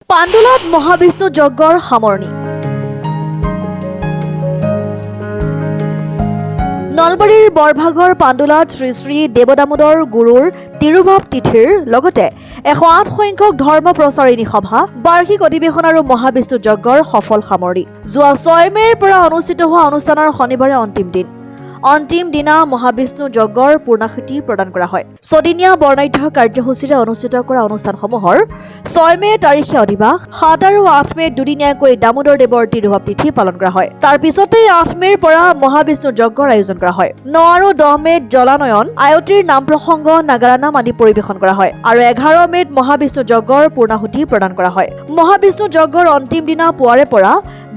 পাণ্ডুলাত মহাবিষ্ণু যজ্ঞৰ সামৰণি। নলবাৰীৰ বৰভাগৰ পাণ্ডুলাত শ্ৰী শ্ৰী দেৱদামোদৰ গুৰুৰ তিৰুভাৱ তিথিৰ লগতে 108 সংখ্যক ধৰ্ম প্ৰচাৰিণী সভা, বাৰ্ষিক অধিৱেশন আৰু মহাবিষ্ণু যজ্ঞৰ সফল সামৰণি। যোৱা 6 মে'ৰ পৰা অনুষ্ঠিত হোৱা অনুষ্ঠানৰ শনিবাৰে অন্তিম দিনা মহাবিষ্ণু যজ্ঞৰ পূৰ্ণাহুতি প্ৰদান কৰা হয়। 6 দিনীয়া বৰ্ণাঢ্য কাৰ্যসূচীৰে অনুষ্ঠিত কৰা অনুষ্ঠানসমূহৰ 6 মে' তাৰিখে অধিবাস, 7 আৰু 8 মে'ত দুদিনীয়াকৈ দামোদৰ দেৱৰ তিৰুভাৱ তিথি পালন কৰা হয়। তাৰ পিছতেই 8 মে'ৰ পৰা মহাবিষ্ণু যজ্ঞৰ আয়োজন কৰা হয়। 9 আৰু 10 মে'ত জলানয়ন, আয়তীৰ নাম প্ৰসংগ, নাগাৰা নাম আদি পৰিৱেশন কৰা হয় আৰু 11 মে'ত মহাবিষ্ণু যজ্ঞৰ পূৰ্ণাহুতি প্ৰদান কৰা হয়। মহাবিষ্ণু যজ্ঞৰ অন্তিম দিনা পুৱাৰে পৰা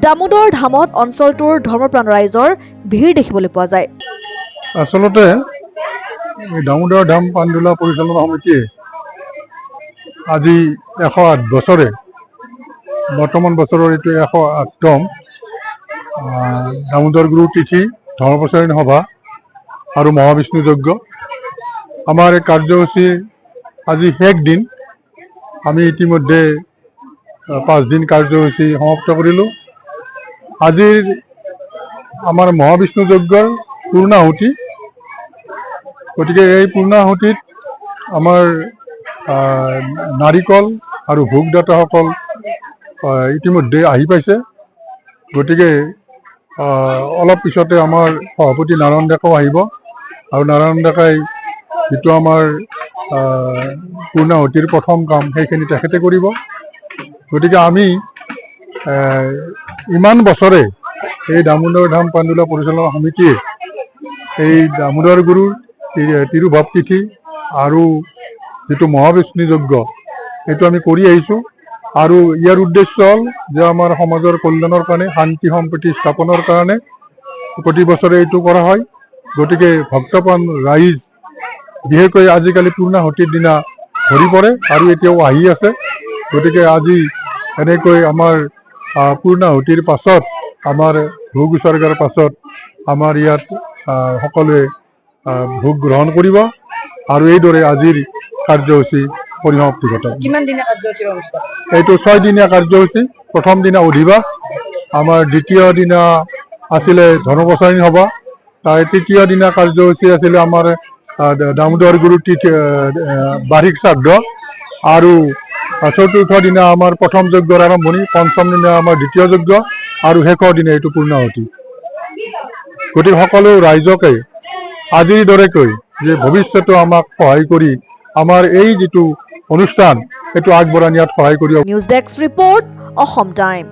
দামোদৰ ধামত অঞ্চলটোৰ ধৰ্মপ্ৰাণ ৰাইজৰ ভিৰ দেখিবলৈ পোৱা যায়। আচলতে দামোদৰ ধাম পাণ্ডুলা পৰিচালনা সমিতিয়ে আজি 108 বছৰে, বৰ্তমান বছৰৰ এইটো 108তম দামোদৰ গুৰু তিথি, ধৰ্মপ্ৰচাৰিণী সভা আৰু মহাবিষ্ণু যজ্ঞ। আমাৰ এই কাৰ্যসূচী আজি শেষ দিন। আমি ইতিমধ্যে 5 দিন কাৰ্যসূচী সমাপ্ত কৰিলোঁ। আজিৰ আমাৰ মহাবিষ্ণু যজ্ঞৰ পূৰ্ণাহুতি। গতিকে এই পূৰ্ণাহুতিত আমাৰ নাৰিকল আৰু ভোগদাতাসকল ইতিমধ্যে আহি পাইছে। গতিকে অলপ পিছতে আমাৰ সভাপতি নাৰায়ণ ডেকাও আহিব আৰু নাৰায়ণ ডেকাই যিটো আমাৰ পূৰ্ণাহুতিৰ প্ৰথম কাম সেইখিনি তেখেতে কৰিব। গতিকে আমি ইমান বছৰে এই দামোদৰ ধাম পাণ্ডুলা পৰিচালনা সমিতিয়ে এই দামোদৰ গুৰুৰ তিৰুভাৱ তিথি আৰু যিটো মহাবিষ্ণু যজ্ঞ সেইটো আমি কৰি আহিছোঁ। আৰু ইয়াৰ উদ্দেশ্য হ'ল যে আমাৰ সমাজৰ কল্যাণৰ কাৰণে, শান্তি সম্প্ৰীতি স্থাপনৰ কাৰণে প্ৰতি বছৰে এইটো কৰা হয়। গতিকে ভক্তপ্ৰাণ ৰাইজ বিশেষকৈ আজিকালি পূৰ্ণাহুতিৰ দিনা ভৰি পৰে আৰু এতিয়াও আহি আছে। গতিকে আজি এনেকৈ আমাৰ পূৰ্ণাহুতিৰ পাছত, আমাৰ ভোগ উচৰ্গাৰ পাছত আমাৰ ইয়াত সকলোৱে ভোগ গ্ৰহণ কৰিব আৰু এইদৰে আজিৰ কাৰ্যসূচী পৰিসমাপ্তি ঘটায়। এইটো 6 দিনীয়া কাৰ্যসূচী। প্ৰথম দিনা অধিবাস, আমাৰ দ্বিতীয় দিনা আছিলে ধৰ্মপ্ৰচাৰিণী সভা, তৃতীয় দিনা কাৰ্যসূচী আছিলে আমাৰ দামোদৰ গুৰু তিথি বাৰ্ষিক শ্ৰাদ্ধ, আৰু চতুৰ্থ দিনা আমাৰ প্ৰথম যজ্ঞৰ আৰম্ভণি, পঞ্চম দিনা আমাৰ দ্বিতীয় যজ্ঞ আৰু শেষৰ দিনা এইটো পূৰ্ণাহুতি। গতিকে সকলো ৰাইজকে আজিৰ দৰেকৈ যে ভৱিষ্যতেও আমাক সহায় কৰি আমাৰ এই যিটো অনুষ্ঠান সেইটো আগবঢ়াই নিয়াত সহায় কৰিব। News desk report, Assam time.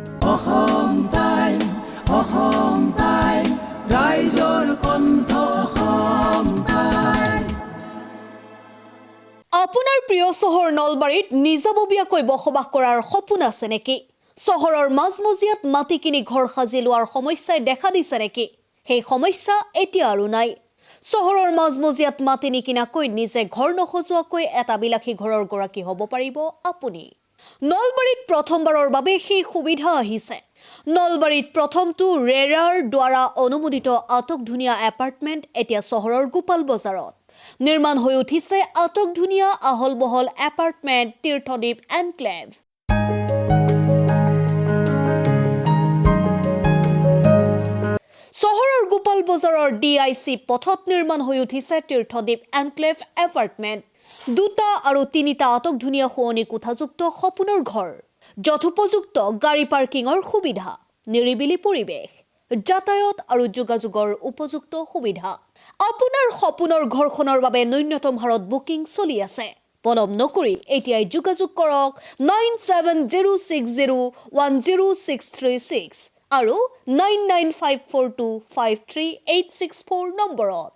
আপোনাৰ প্ৰিয় চহৰ নলবাৰীত নিজাববীয়াকৈ বসবাস কৰাৰ সপোন আছে নেকি? চহৰৰ মাজমজিয়াত মাটি কিনি ঘৰ সাজি লোৱাৰ সমস্যাই দেখা দিছে নেকি? সেই সমস্যা এতিয়া আৰু নাই। চহৰৰ মাজমজিয়াত মাটি নিকিনাকৈ নিজে ঘৰ নসজোৱাকৈ এটা বিলাসী ঘৰৰ গৰাকী হ'ব পাৰিব আপুনি। নলবাৰীত প্ৰথমবাৰৰ বাবে সেই সুবিধা আহিছে। নলবাৰীত প্ৰথমটো ৰেৰাৰ দ্বাৰা অনুমোদিত আটকধুনীয়া এপাৰ্টমেণ্ট এতিয়া চহৰৰ গোপাল বজাৰত নিৰ্মাণ হৈ উঠিছে। আটকধুনীয়া আহল বহল এপাৰ্টমেণ্ট তীৰ্থদ্বীপ এনক্লেভ। চহৰৰ গোপাল বজাৰৰ DIC পথত নিৰ্মাণ হৈ উঠিছে তীৰ্থদ্বীপ এনক্লেভ এপাৰ্টমেণ্ট। 2টা আৰু 3টা আটকধুনীয়া শুৱনি কোঠাযুক্ত সপোনৰ ঘৰ, যথোপযুক্ত গাড়ী পাৰ্কিঙৰ সুবিধা, নিৰিবিলি পৰিৱেশ, যাতায়াত আৰু যোগাযোগৰ উপযুক্ত সুবিধা। আপোনাৰ সপোনৰ ঘৰখনৰ বাবে ন্যূনতম হাৰত বুকিং চলি আছে। পলম নকৰি এতিয়াই যোগাযোগ কৰক 9706010636 আৰু 9954253864 নম্বৰত।